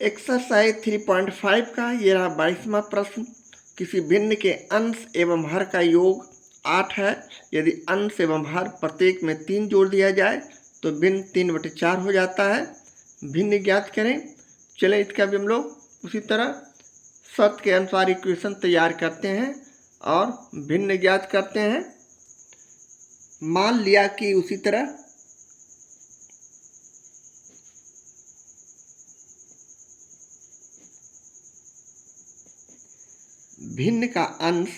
Exercise 3.5 का ये रहा 22वां प्रश्न। किसी भिन्न के अंश एवं हर का योग 8 है। यदि अंश एवं हर प्रत्येक में 3 जोड़ दिया जाए तो भिन्न 3/4 हो जाता है। भिन्न ज्ञात करें। चलें इसका भी हम लोग उसी तरह शर्त के अनुसार इक्वेशन तैयार करते हैं और भिन्न ज्ञात करते हैं। मान लिया कि उसी तरह भिन्न का अंश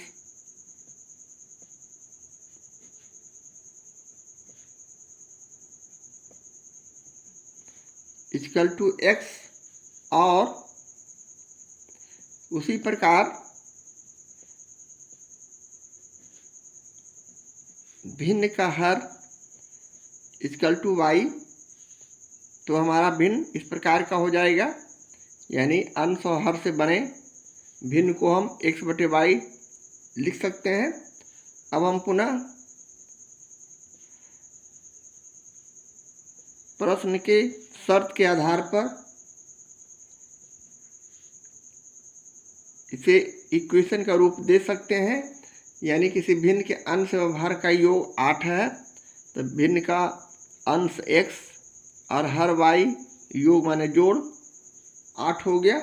इक्वल टू x और उसी प्रकार भिन्न का हर इक्वल टू y। तो हमारा भिन्न इस प्रकार का हो जाएगा, यानी अंश और हर से बने भिन्न को हम x/y लिख सकते हैं। अब हम पुनः प्रश्न के शर्त के आधार पर इसे इक्वेशन का रूप दे सकते हैं, यानी किसी भिन्न के अंश एवं हर का योग 8 है तो भिन्न का अंश x और हर y योग माने जोड़ 8 हो गया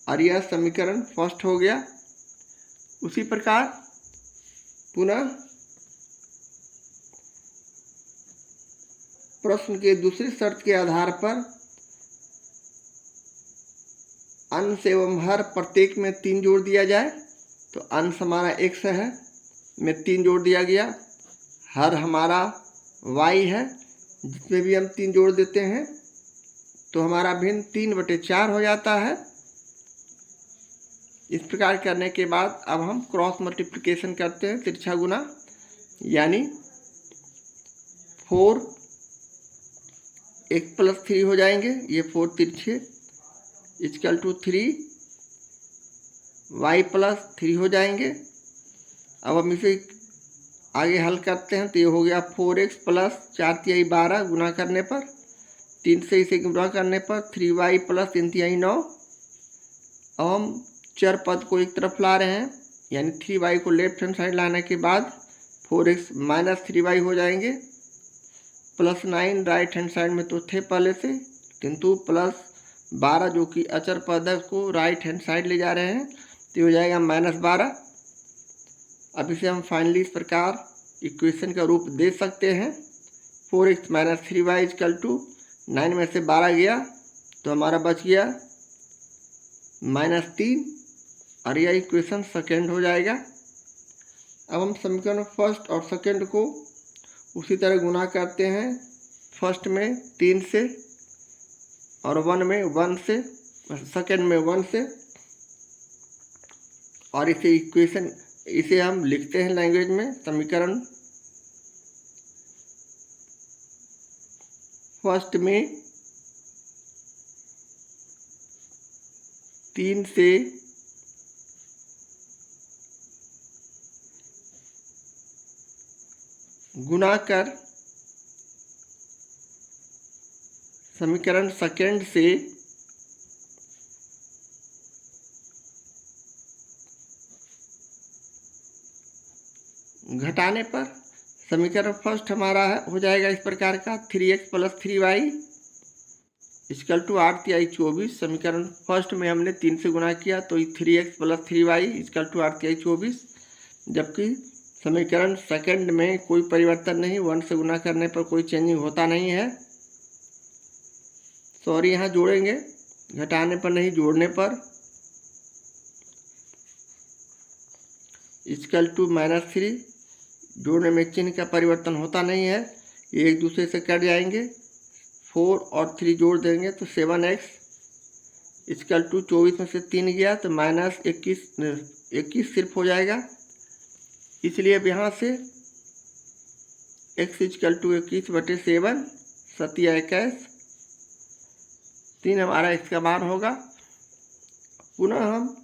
और यह समीकरण फर्स्ट हो गया। उसी प्रकार पुनः प्रश्न के दूसरी शर्त के आधार पर अंश एवं हर प्रत्येक में 3 जोड़ दिया जाए तो अंश हमारा x है में 3 जोड़ दिया गया, हर हमारा y है जिसमें भी हम 3 जोड़ देते हैं तो हमारा भिन्न 3/4 हो जाता है। इस प्रकार करने के बाद अब हम क्रॉस मल्टीप्लिकेशन करते हैं, तिरछा गुना, यानी 4x + 3 हो जाएंगे, ये 4 तिरछे इक्वल टू 3y + 3 हो जाएंगे। अब हम इसे आगे हल करते हैं तो ये हो गया 4x + 4 × 12 गुना करने पर, 3 से इसे गुना करने पर 3y + 3 × 9। अब हम चर पद को एक तरफ ला रहे हैं, यानी 3y को लेफ्ट हैंड साइड लाने के बाद 4x - 3y हो जाएंगे, +9 राइट हैंड साइड में तो थे पहले से, किंतु +12 जो कि अचर पद है उसको राइट हैंड साइड ले जा रहे हैं तो हो जाएगा -12। अब इसे हम फाइनली इस प्रकार इक्वेशन का रूप दे सकते हैं, 4x - 3y = 9 में से 12 गया तो हमारा बच गया -3 और यह इक्वेशन सेकेंड हो जाएगा। अब हम समीकरण फर्स्ट और सेकेंड को उसी तरह गुना करते हैं, फर्स्ट में 3 से और 1 में 1 से, सेकेंड में 1 से, और इसे हम लिखते हैं लैंग्वेज में समीकरण फर्स्ट में 3 से गुना कर समीकरण सेकेंड से घटाने पर समीकरण फर्स्ट हमारा हो जाएगा इस प्रकार का 3x + 3y = 8 × 24। समीकरण फर्स्ट में हमने 3 से गुना किया तो 3x + 3y = 8 × 24, जबकि समीकरण सेकंड में कोई परिवर्तन नहीं, 1 से गुना करने पर कोई चेंजिंग होता नहीं है। सॉरी, यहाँ जोड़ेंगे, घटाने पर नहीं, जोड़ने पर = -3, जोड़ने में चिन्ह का परिवर्तन होता नहीं है, ये एक दूसरे से कट जाएंगे। 4 और 3 जोड़ देंगे तो 7x = 24 में से 3 गया तो -21 सिर्फ हो जाएगा। इसलिए अब यहाँ से x = 21/7, 7 × 21, 3 हमारा इसका मान होगा। पुनः हम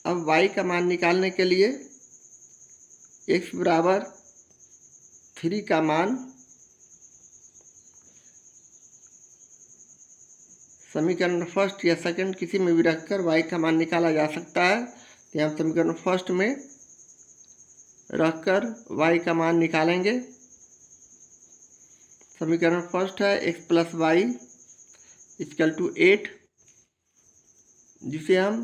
अब y का मान निकालने के लिए x = 3 का मान समीकरण फर्स्ट या सेकंड किसी में भी रखकर y का मान निकाला जा सकता है। तो हम समीकरण फर्स्ट में रखकर y का मान निकालेंगे। समीकरण फर्स्ट है x plus Y equal to 8, जिसे हम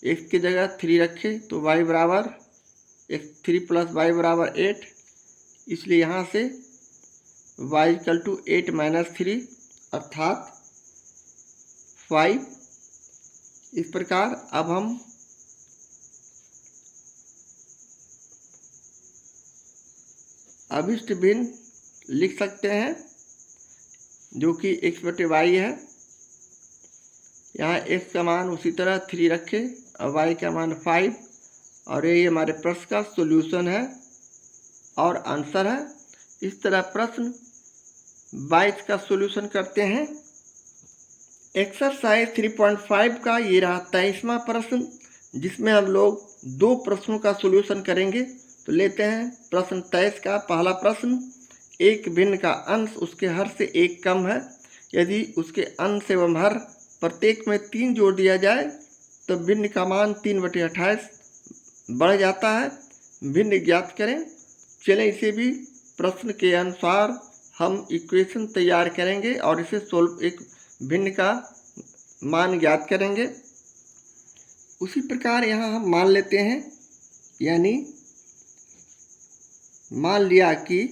x की जगह 3 रखें तो y बराबर 3 प्लस वाई बराबर 8, इसलिए यहाँ से y इक्वल टू 8 माइनस 3 अर्थात 5। इस प्रकार अब हम अभिष्ट भिन्न लिख सकते हैं जो कि x बटे वाई है। यहाँ x का मान उसी तरह 3 रखें और y का मान 5, और ये हमारे प्रश्न का सॉल्यूशन है और आंसर है। इस तरह प्रश्न 22 का सॉल्यूशन करते हैं। एक्सरसाइज 3.5 का ये रहा 23वां प्रश्न, जिसमें हम लोग 2 प्रश्नों का सॉल्यूशन करेंगे। तो लेते हैं प्रश्न 23 का पहला प्रश्न। एक भिन्न का अंश उसके हर से 1 कम है। यदि उसके अंश एवं हर प्रत्येक में 3 जोड़ दिया जाए तो भिन्न का मान 3/28 बढ़ जाता है। भिन्न ज्ञात करें। चलें इसे भी प्रश्न के अनुसार हम इक्वेशन तैयार करेंगे और इसे सोल्व, एक भिन्न का मान ज्ञात करेंगे। उसी प्रकार यहाँ हम मान लेते हैं, यानी मान लिया कि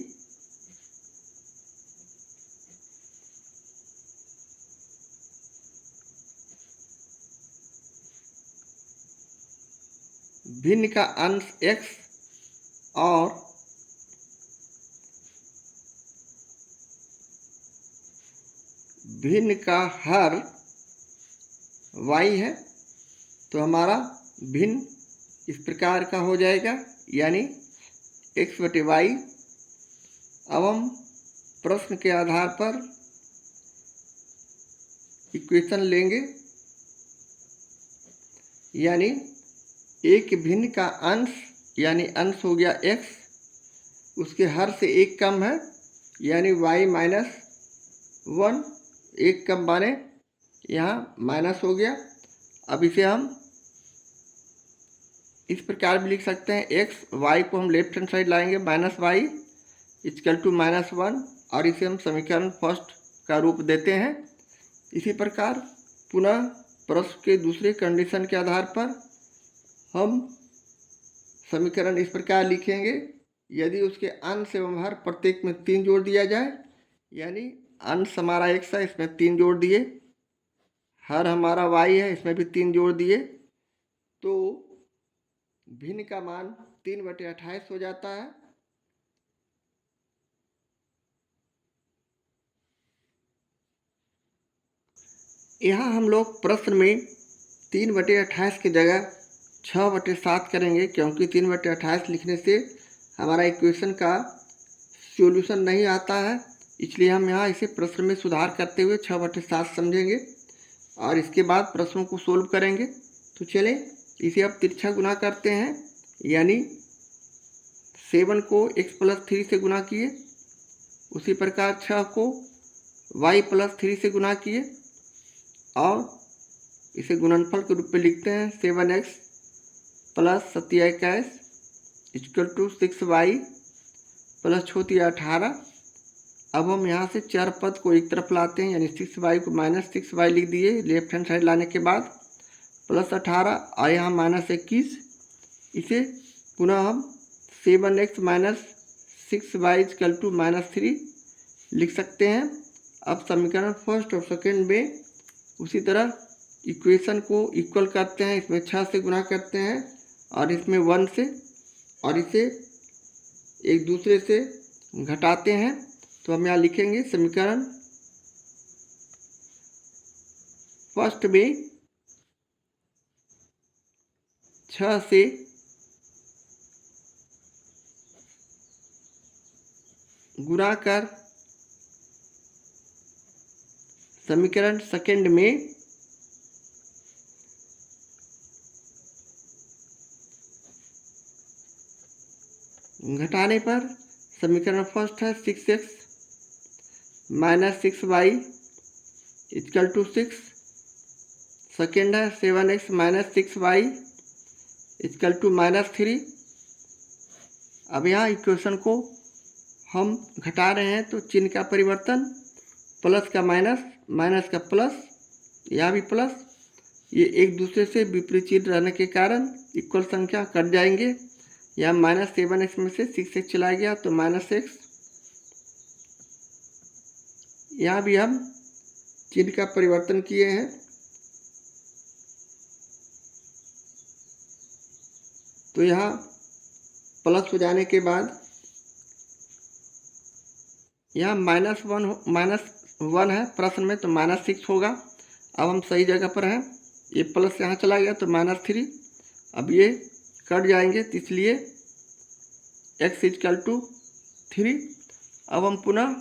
भिन्न का अंश x और भिन्न का हर y है। तो हमारा भिन्न इस प्रकार का हो जाएगा, यानी x बटे वाई। अब हम प्रश्न के आधार पर इक्वेशन लेंगे, यानी एक भिन्न का अंश, यानी अंश हो गया x, उसके हर से 1 कम है, यानी y माइनस 1, 1 कम माने यहाँ माइनस हो गया। अब इसे हम इस प्रकार भी लिख सकते हैं, x y को हम लेफ्ट हैंड साइड लाएंगे, माइनस वाई इक्वल टू -1, और इसे हम समीकरण फर्स्ट का रूप देते हैं। इसी प्रकार पुनः प्रश्न के दूसरे कंडीशन के आधार पर हम समीकरण इस प्रकार लिखेंगे, यदि उसके अंश एवं हर प्रत्येक में 3 जोड़ दिया जाए, यानी अंश हमारा x है, इसमें 3 जोड़ दिए, हर हमारा y है, इसमें भी 3 जोड़ दिए, तो भिन्न का मान 3/28 हो जाता है। यहाँ हम लोग प्रश्न में 3/28 की जगह 6/7 करेंगे, क्योंकि 3/28 लिखने से हमारा इक्वेशन का सॉल्यूशन नहीं आता है, इसलिए हम यहाँ इसे प्रश्न में सुधार करते हुए 6/7 समझेंगे और इसके बाद प्रश्नों को सोल्व करेंगे। तो चलें इसे अब तिरछा गुना करते हैं, यानी 7 को x प्लस 3 से गुना किए, उसी प्रकार 6 को y प्लस 3 से गुना किए और इसे गुणनफल के रूप में लिखते हैं। 7x plus 27 equal to 6y plus 18। अब हम यहाँ से चार पद को एक तरफ लाते हैं, यानी 6y को -6y लिख दिए लेफ्ट हैंड साइड लाने के बाद, प्लस 18 और यहाँ -21। इसे पुनः हम 7x minus 6y equal to -3 लिख सकते हैं। अब समीकरण फर्स्ट और सेकेंड में उसी तरह इक्वेशन को इक्वल करते हैं, इसमें 6 से गुना करते हैं और इसमें 1 से, और इसे एक दूसरे से घटाते हैं। तो हम यहाँ लिखेंगे समीकरण फर्स्ट में 6 से गुणा कर समीकरण सेकेंड में घटाने पर समीकरण फर्स्ट है 6x minus 6y equal to 6। Second है 7x minus 6y equal to -3। अब यहाँ इक्वेशन को हम घटा रहे हैं तो चिन्ह का परिवर्तन, प्लस का माइनस, माइनस का प्लस, यहाँ भी प्लस, ये एक दूसरे से विपरीत चिन्ह रहने के कारण इक्वल संख्या कट जाएंगे। यहाँ -7x में से 6x चला गया तो -x। यहाँ भी हम चिन्ह का परिवर्तन किए हैं, तो यहाँ प्लस हो जाने के बाद यहाँ -1 है प्रश्न में, तो -6 होगा। अब हम सही जगह पर हैं, ये प्लस यहाँ चला गया तो -3। अब ये कट जाएंगे तो इसलिए x इक्वल टू 3। अब हम पुनः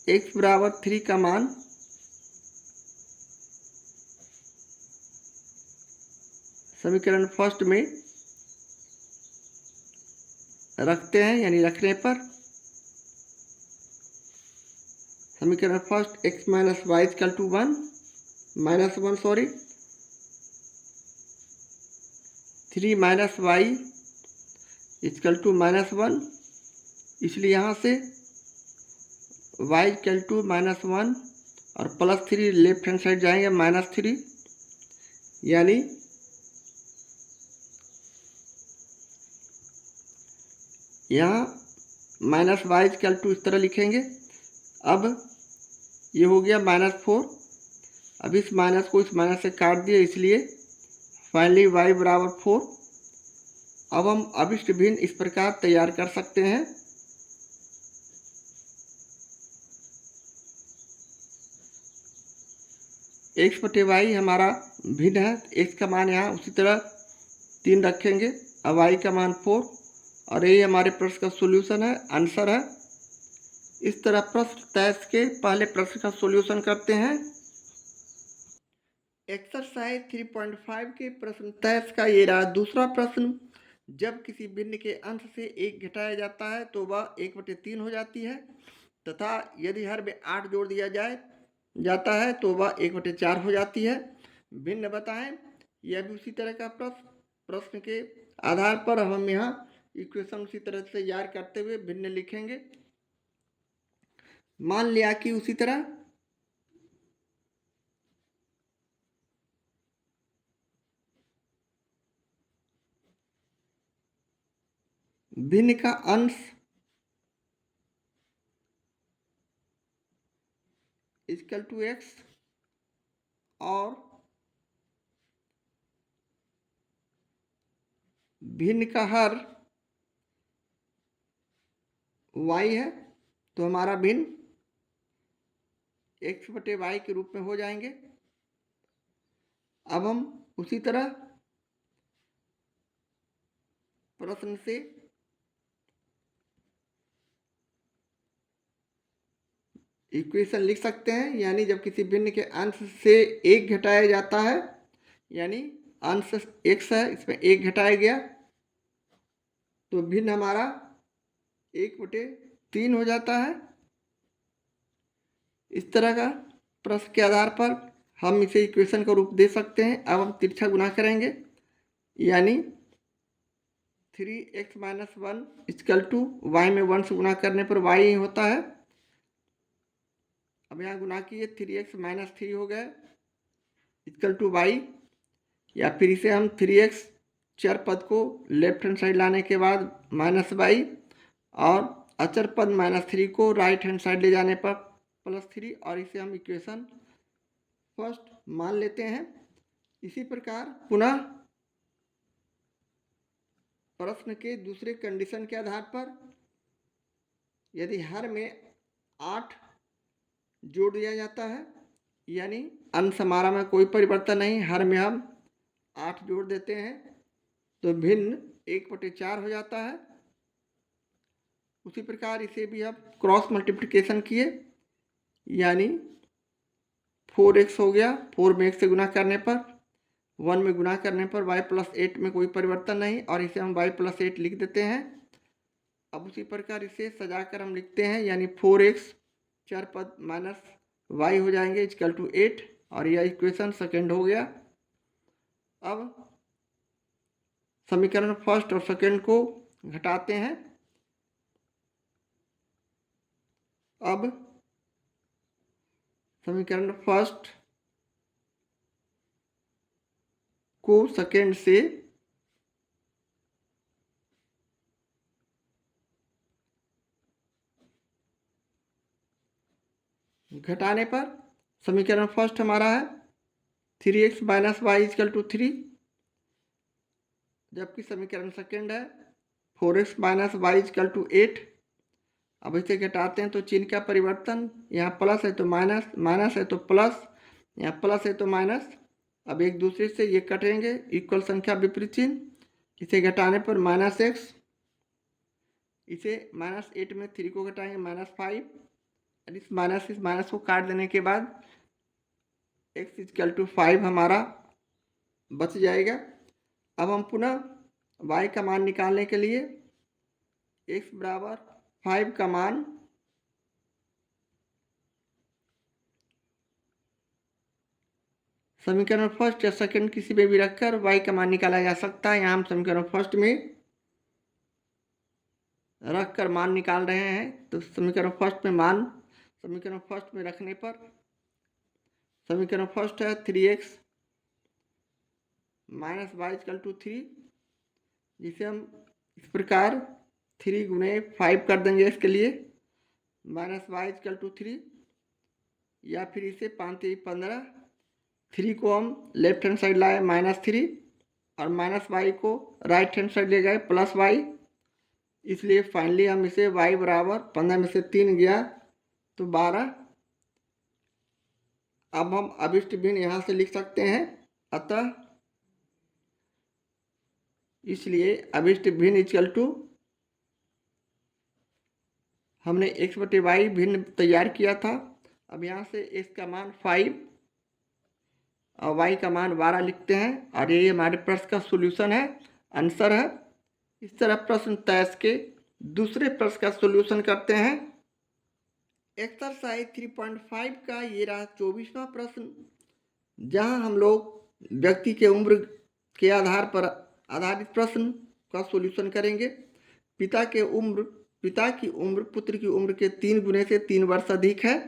x बराबर 3 का मान समीकरण फर्स्ट में रखते हैं, यानी रखने पर समीकरण first x minus Y equal to 1 3 minus Y equal to -1। इसलिए यहाँ से y इक्वल टू -1 और +3 लेफ्ट हैंड साइड जाएंगे -3, यानी यहाँ -y इक्वल टू इस तरह लिखेंगे। अब ये हो गया -4। अब इस माइनस को इस माइनस से काट दिए, इसलिए फाइनली y बराबर 4। अब हम अभिष्ट भिन्न इस प्रकार तैयार कर सकते हैं। x बटे वाई हमारा भिन्न है, x का मान यहाँ उसी तरह 3 रखेंगे, अब y का मान 4, और यही हमारे प्रश्न का सॉल्यूशन है, आंसर है। इस तरह प्रश्न 23 के पहले प्रश्न का सॉल्यूशन करते हैं। एक्सरसाइज 3.5 के प्रश्न 23 का ये रहा दूसरा प्रश्न। जब किसी भिन्न के अंश से 1 घटाया जाता है तो वह 1/3 हो जाती है, तथा यदि हर में 8 जोड़ दिया जाता है तो वह 1/4 हो जाती है। भिन्न बताएं। यह भी उसी तरह का प्रश्न के आधार पर हम यहाँ इक्वेशन उसी तरह से तैयार करते हुए भिन्न लिखेंगे। मान लिया कि उसी तरह भिन्न का अंश इक्वल टू x और भिन्न का हर y है, तो हमारा भिन्न x बटे वाई के रूप में हो जाएंगे। अब हम उसी तरह प्रश्न से इक्वेशन लिख सकते हैं, यानी जब किसी भिन्न के अंश से 1 घटाया जाता है, यानी अंश x है, इसमें 1 घटाया गया तो भिन्न हमारा 1/3 हो जाता है। इस तरह का प्रश्न के आधार पर हम इसे इक्वेशन का रूप दे सकते हैं। अब हम तिरछा गुना करेंगे, यानी 3x - 1 इक्वल टू y में 1 से गुना करने पर y ही होता है। अब यहाँ गुना किए 3x - 3 हो गए इक्वल टू y, या फिर इसे हम 3x चर पद को लेफ्ट हैंड साइड लाने के बाद -y और अचर पद -3 को राइट हैंड साइड ले जाने पर +3, और इसे हम इक्वेशन फर्स्ट मान लेते हैं। इसी प्रकार पुनः प्रश्न के दूसरे कंडीशन के आधार पर यदि हर में 8 जोड़ दिया जाता है, यानी अंश हमारा में कोई परिवर्तन नहीं, हर में हम 8 जोड़ देते हैं, तो भिन्न 1/4 हो जाता है। उसी प्रकार इसे भी हम क्रॉस मल्टीप्लिकेशन किए, यानी 4x हो गया, 4 में 1 से गुना करने पर, 1 में गुना करने पर y + 8 में कोई परिवर्तन नहीं, और इसे हम y + 8 लिख देते हैं। अब उसी प्रकार इसे सजाकर हम लिखते हैं, यानी 4x चर पद माइनस y हो जाएंगे इक्वल टू 8, और यह इक्वेशन सेकेंड हो गया। अब समीकरण फर्स्ट और सेकेंड को घटाते हैं। अब समीकरण फर्स्ट को सेकेंड से घटाने पर समीकरण फर्स्ट हमारा है 3x minus Y equal to 3, जबकि समीकरण सेकेंड है 4x minus Y equal to 8। अब इसे घटाते हैं तो चिन्ह का परिवर्तन, यहाँ प्लस है तो माइनस, माइनस है तो प्लस, यहाँ प्लस है तो माइनस। अब एक दूसरे से ये कटेंगे, इक्वल संख्या विपरीत चिन्ह, इसे घटाने पर माइनस एक्स, इसे माइनस 8 में 3 को घटाएंगे माइनस 5, और इस माइनस को काट देने के बाद x इक्वल टू 5 हमारा बच जाएगा। अब हम पुनः y का मान निकालने के लिए x बराबर 5 का मान समीकरण फर्स्ट या सेकंड किसी में भी रखकर y का मान निकाला जा सकता है। यहाँ हम समीकरण फर्स्ट में रख कर मान निकाल रहे हैं, तो समीकरण फर्स्ट में रखने पर समीकरण फर्स्ट है 3x minus Y equal to 3, जिसे हम इस प्रकार 3 गुणे 5 कर देंगे इसके लिए, माइनस वाई इक्वल टू 3, या फिर इसे 5 3 15, 3 को हम लेफ्ट हैंड साइड लाए माइनस 3, और माइनस वाई को राइट हैंड साइड ले गए प्लस वाई, इसलिए फाइनली हम इसे y बराबर 15 में से 3 गया तो 12। अब हम अभिष्ट भिन्न यहाँ से लिख सकते हैं, अतः इसलिए अभिष्ट भिन्न इक्वल टू, हमने x बटे वाई भिन्न तैयार किया था। अब यहाँ से x का मान 5 और y का मान 12 लिखते हैं, और ये हमारे प्रश्न का सॉल्यूशन है, आंसर है। इस तरह प्रश्न 23 के दूसरे प्रश्न का सॉल्यूशन करते हैं। एक्सरसाइज 3.5 का ये रहा 24वां प्रश्न, जहां हम लोग व्यक्ति के उम्र के आधार पर आधारित प्रश्न का सॉल्यूशन करेंगे। पिता की उम्र पुत्र की उम्र के 3 गुने से 3 वर्ष अधिक है।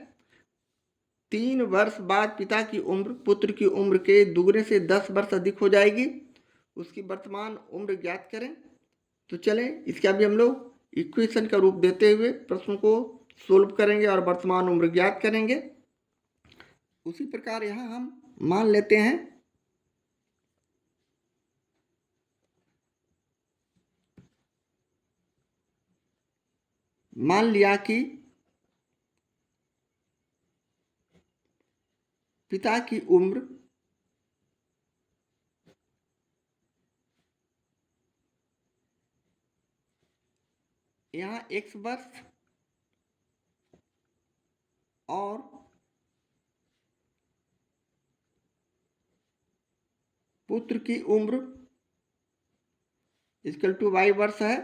3 वर्ष बाद पिता की उम्र पुत्र की उम्र के दुगने से 10 वर्ष अधिक हो जाएगी। उसकी वर्तमान उम्र ज्ञात करें। तो चलें, इसका भी हम लोग इक्वेशन का रूप देते हुए प्रश्न को सोल्व करेंगे और वर्तमान उम्र ज्ञात करेंगे। उसी प्रकार यहाँ हम मान लेते हैं मान लिया कि पिता की उम्र यहाँ x वर्ष और पुत्र की उम्र इक्वल टू y वर्ष है।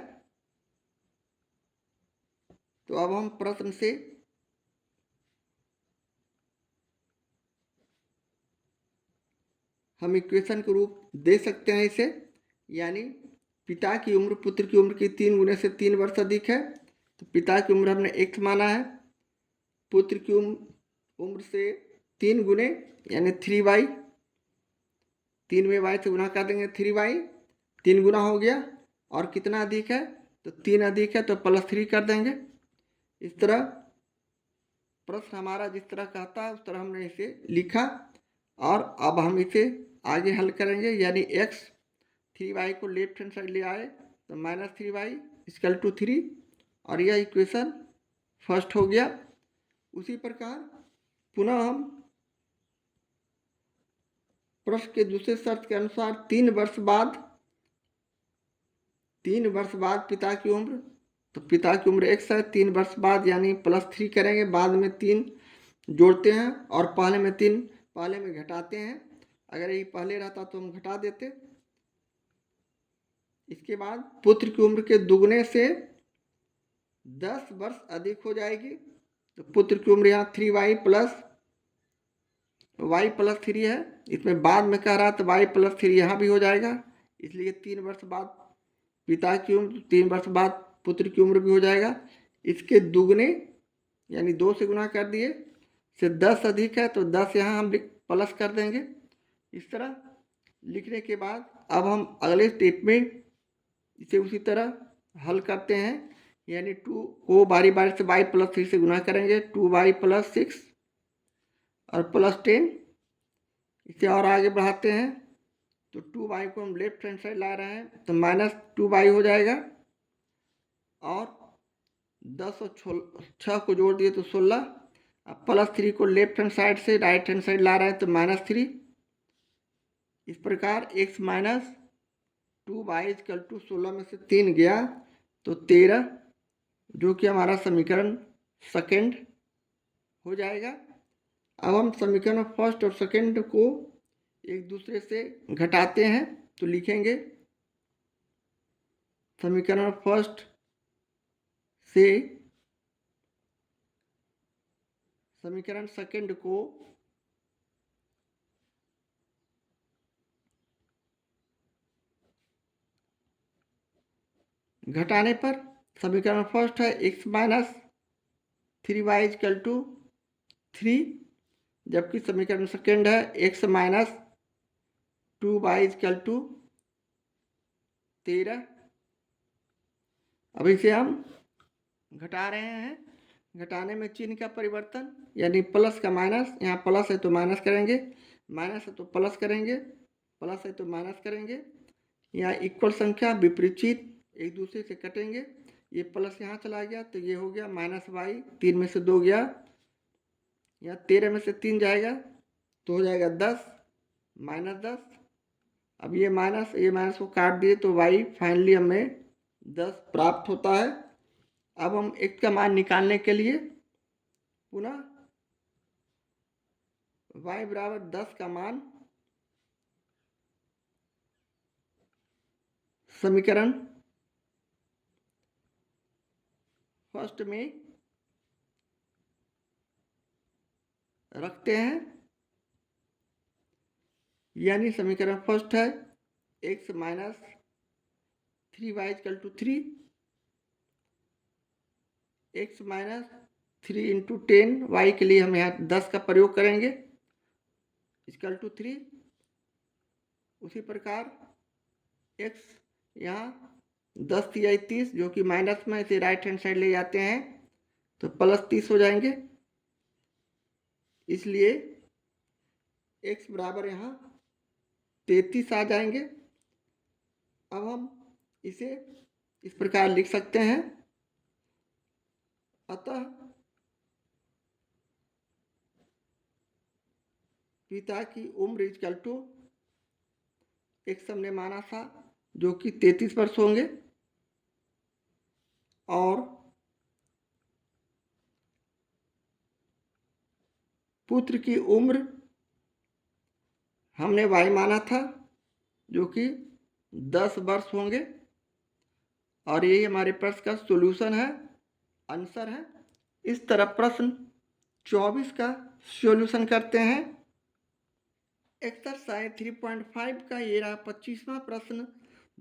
तो अब हम प्रश्न से हम इक्वेशन के रूप दे सकते हैं इसे, यानी पिता की उम्र पुत्र की उम्र की 3 गुने से 3 वर्ष अधिक है। तो पिता की उम्र हमने x माना है, पुत्र की उम्र से 3 गुने यानी 3y, 3 में y से गुना कर देंगे 3y, 3 गुना हो गया, और कितना अधिक है तो 3 अधिक है तो +3 कर देंगे। इस तरह प्रश्न हमारा जिस तरह कहता है उस तरह हमने इसे लिखा, और अब हम इसे आगे हल करेंगे, यानी x 3y को लेफ्ट हैंड साइड ले आए तो -3y इक्वल टू 3, और यह इक्वेशन फर्स्ट हो गया। उसी प्रकार पुनः हम प्रश्न के दूसरे शर्त के अनुसार 3 वर्ष बाद पिता की उम्र, तो पिता की उम्र x है, 3 वर्ष बाद यानी +3 करेंगे, बाद में 3 जोड़ते हैं और पहले में घटाते हैं। अगर ये पहले रहता तो हम घटा देते। इसके बाद पुत्र की उम्र के दुगने से 10 वर्ष अधिक हो जाएगी। तो पुत्र की उम्र यहाँ 3y+3 है। इसमें बाद में कह रहा तो y+3 यहाँ भी हो जाएगा, इसलिए 3 वर्ष बाद पिता की उम्र, 3 वर्ष बाद पुत्र की उम्र भी हो जाएगा। इसके दुगने यानी 2 से गुना कर दिए, से 10 अधिक है तो 10 यहाँ हम प्लस कर देंगे। इस तरह लिखने के बाद अब हम अगले स्टेप में इसे उसी तरह हल करते हैं, यानी 2 को बारी बारी से y+3 से गुना करेंगे, 2y+6 और +10। इसे और आगे बढ़ाते हैं तो 2y को हम लेफ्ट हैंड साइड ला रहे हैं तो -2y हो जाएगा, और 10 और 6 को जोड़ दिए तो 16। अब +3 को लेफ्ट हैंड साइड से राइट हैंड साइड ला रहे हैं तो -3। इस प्रकार x - 2y = 16 में से 3 गया तो 13, जो कि हमारा समीकरण सेकंड हो जाएगा। अब हम समीकरण फर्स्ट और सेकंड को एक दूसरे से घटाते हैं तो लिखेंगे समीकरण फर्स्ट से समीकरण सेकंड को घटाने पर समीकरण फर्स्ट है x - 3y = 3, जबकि समीकरण सेकंड है x - 2y = 13। अब इसे हम घटा रहे हैं। घटाने में चिन्ह का परिवर्तन, यानी प्लस का माइनस, यहाँ प्लस है तो माइनस करेंगे, माइनस है तो प्लस करेंगे, प्लस है तो माइनस करेंगे। यहाँ इक्वल संख्या विपरीत चिन्ह एक दूसरे से कटेंगे। ये प्लस यहाँ चला गया तो ये हो गया -y, 3 में से 2 गया, यहाँ 13 में से 3 जाएगा तो हो जाएगा 10, -10। अब ये माइनस को काट दिए तो y फाइनली हमें 10 प्राप्त होता है। अब हम x का मान निकालने के लिए पुनः y = 10 का मान समीकरण फर्स्ट में रखते हैं, यानी समीकरण फर्स्ट है x - 3y = 3, x - 3 × 10, y के लिए हम यहाँ 10 का प्रयोग करेंगे = 3। उसी प्रकार x यहाँ 10 × 30, जो कि माइनस में, इसे राइट हैंड साइड ले जाते हैं तो +30 हो जाएंगे, इसलिए x बराबर यहाँ 33 आ जाएंगे। अब हम इसे इस प्रकार लिख सकते हैं, अतः पिता की उम्र = x हमने माना था जो कि 33 वर्ष होंगे, और पुत्र की उम्र हमने y माना था जो कि 10 वर्ष होंगे, और यही हमारे प्रश्न का सॉल्यूशन है, आंसर है। इस तरह प्रश्न 24 का सॉल्यूशन करते हैं। एक्सरसाइज 3.5 का ये रहा 25वां प्रश्न।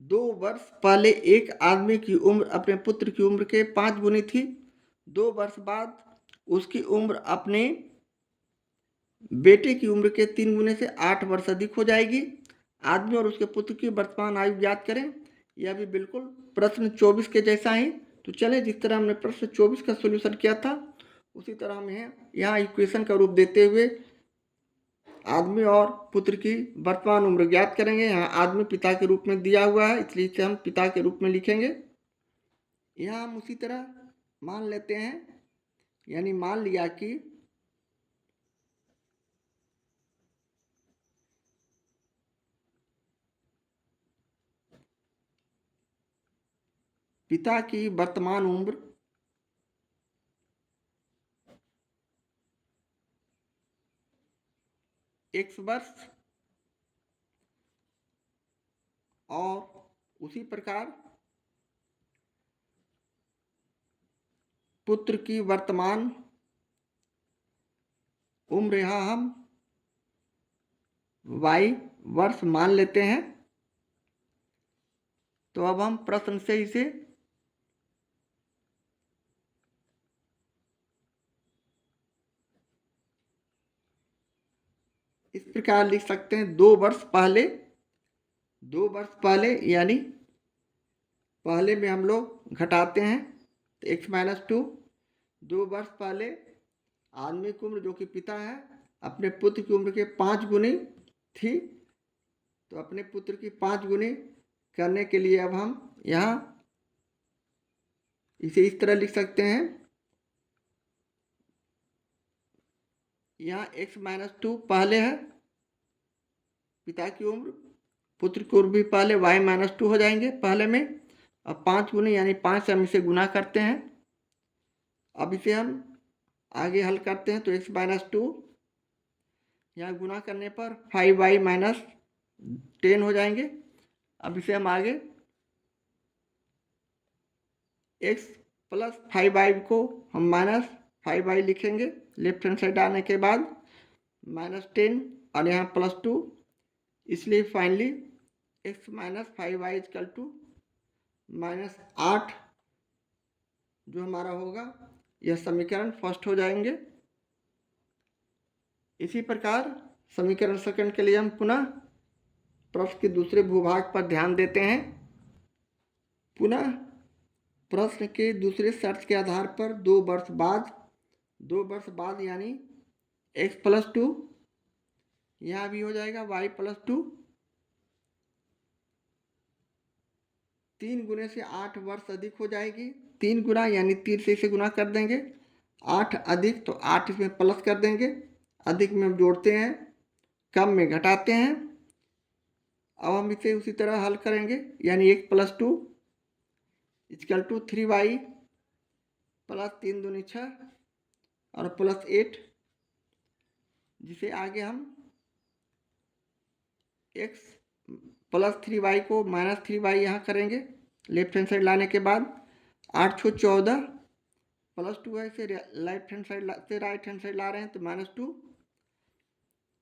2 वर्ष पहले एक आदमी की उम्र अपने पुत्र की उम्र के 5 गुनी थी। 2 वर्ष बाद उसकी उम्र अपने बेटे की उम्र के 3 गुने से 8 वर्ष अधिक हो जाएगी। आदमी और उसके पुत्र की वर्तमान आयु ज्ञात करें। यह भी बिल्कुल प्रश्न 24 के जैसा ही। तो चले, जिस तरह हमने प्रश्न 24 का सॉल्यूशन किया था उसी तरह हम यहाँ इक्वेशन का रूप देते हुए आदमी और पुत्र की वर्तमान उम्र ज्ञात करेंगे। यहाँ आदमी पिता के रूप में दिया हुआ है, इसलिए इसे हम पिता के रूप में लिखेंगे। यहाँ हम उसी तरह मान लेते हैं, यानी मान लिया कि पिता की वर्तमान उम्र x वर्ष, और उसी प्रकार पुत्र की वर्तमान उम्र यहाँ हम y वर्ष मान लेते हैं। तो अब हम प्रश्न से इसे इस प्रकार लिख सकते हैं, 2 वर्ष पहले यानी पहले में हम लोग घटाते हैं तो x-2। 2 वर्ष पहले आदमी की उम्र जो कि पिता है अपने पुत्र की उम्र के 5 गुनी थी, तो अपने पुत्र की 5 गुनी करने के लिए अब हम यहाँ इसे इस तरह लिख सकते हैं, यहाँ x-2 पहले है पिता की उम्र, पुत्र की उम्र भी पहले, y-2 हो जाएंगे पहले में। अब 5 गुनी यानी 5 से हम इसे गुना करते हैं। अब इसे हम आगे हल करते हैं तो x-2 यहाँ गुना करने पर 5y-10 हो जाएंगे। अब इसे हम आगे x प्लस 5y को हम -5y लिखेंगे लेफ्ट हैंड साइड आने के बाद, -10 और यहाँ +2, इसलिए फाइनली x - 5y = -8 जो हमारा होगा, यह समीकरण फर्स्ट हो जाएंगे। इसी प्रकार समीकरण सेकंड के लिए हम पुनः प्रश्न के दूसरे भूभाग पर ध्यान देते हैं। पुनः प्रश्न के दूसरे शर्त के आधार पर 2 वर्ष बाद यानी x+2, यहाँ भी हो जाएगा y+2। 3 गुने से 8 वर्ष अधिक हो जाएगी, 3 गुना यानी 3 से इसे गुना कर देंगे, 8 अधिक तो 8 इसमें प्लस कर देंगे, अधिक में हम जोड़ते हैं, कम में घटाते हैं। अब हम इसे उसी तरह हल करेंगे यानी x+2 = 3y प्लस 3 दूनी 6 और प्लस 8, जिसे आगे हम x प्लस 3y को -3y यहाँ करेंगे लेफ्ट हैंड साइड लाने के बाद, 8 × 14 +2 है, इसे लेफ्ट हैंड साइड से राइट हैंड साइड ला रहे हैं तो -2,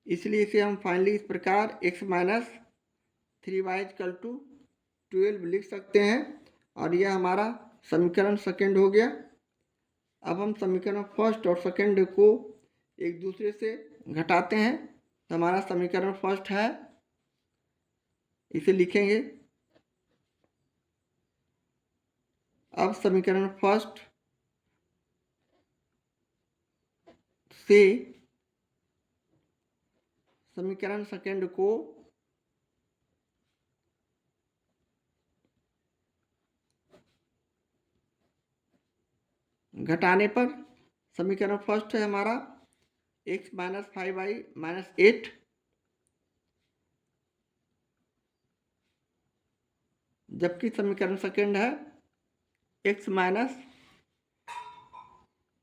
इसलिए इसे हम फाइनली इस प्रकार x - 3y = 12 लिख सकते हैं और यह हमारा समीकरण सेकंड हो गया। अब हम समीकरण फर्स्ट और सेकंड को एक दूसरे से घटाते हैं तो हमारा समीकरण फर्स्ट है, इसे लिखेंगे। अब समीकरण फर्स्ट से समीकरण सेकंड को घटाने पर समीकरण फर्स्ट है हमारा x - 5y - 8, जबकि समीकरण सेकंड है x -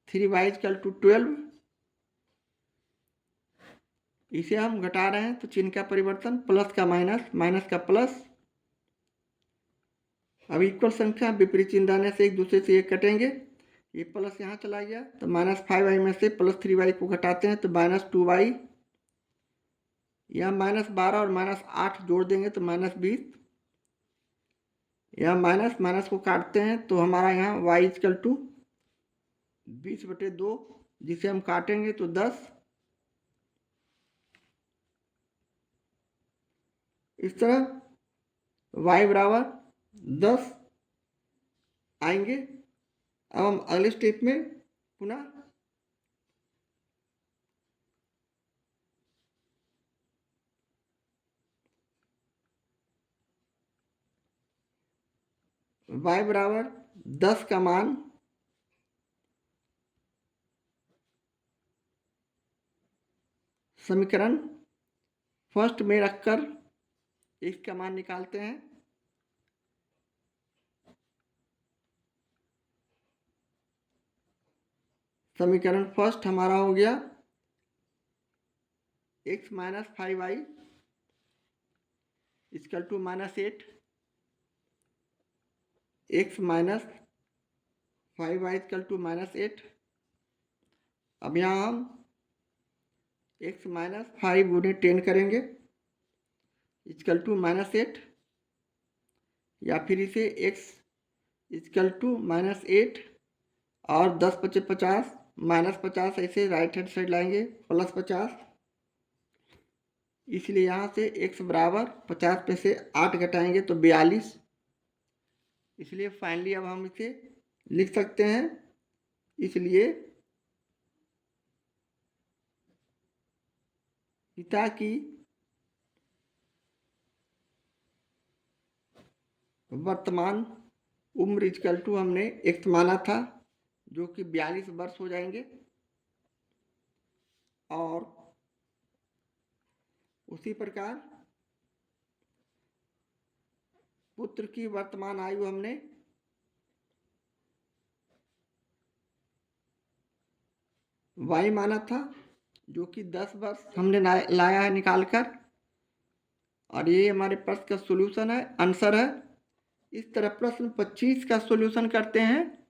3y = 12। इसे हम घटा रहे हैं तो चिन्ह का परिवर्तन, प्लस का माइनस, माइनस का प्लस। अब इक्वल संख्या विपरीत चिन्ह डालने से एक दूसरे से एक कटेंगे, ये प्लस यहाँ चला गया तो -5y में से +3y को घटाते हैं तो -2y, यहाँ -12 और -8 जोड़ देंगे तो -20, यहाँ माइनस को काटते हैं तो हमारा यहाँ y = 20/2, जिसे हम काटेंगे तो 10। इस तरह y बराबर 10 आएंगे। अब हम अगले स्टेप में पुनः y बराबर 10 का मान समीकरण फर्स्ट में रखकर x का मान निकालते हैं। समीकरण फर्स्ट हमारा हो गया x - 5y = -8, x - 5y equal to -8। अब यहाँ हम x - 5 गुणे 10 करेंगे इक्वल टू -8, या फिर इसे x इक्वल टू -8 और 10 × 5 = 50, -50 ऐसे राइट हैंड साइड लाएंगे +50, इसलिए यहाँ से x बराबर 50 में से 8 घटाएंगे तो 42। इसलिए फाइनली अब हम इसे लिख सकते हैं। इसलिए पिता की वर्तमान उम्र इक्वल टू हमने x माना था जो कि 42 वर्ष हो जाएंगे, और उसी प्रकार पुत्र की वर्तमान आयु हमने y माना था जो कि 10 वर्ष हमने लाया है निकाल कर, और ये हमारे प्रश्न का सॉल्यूशन है, आंसर है। इस तरह प्रश्न 25 का सॉल्यूशन करते हैं।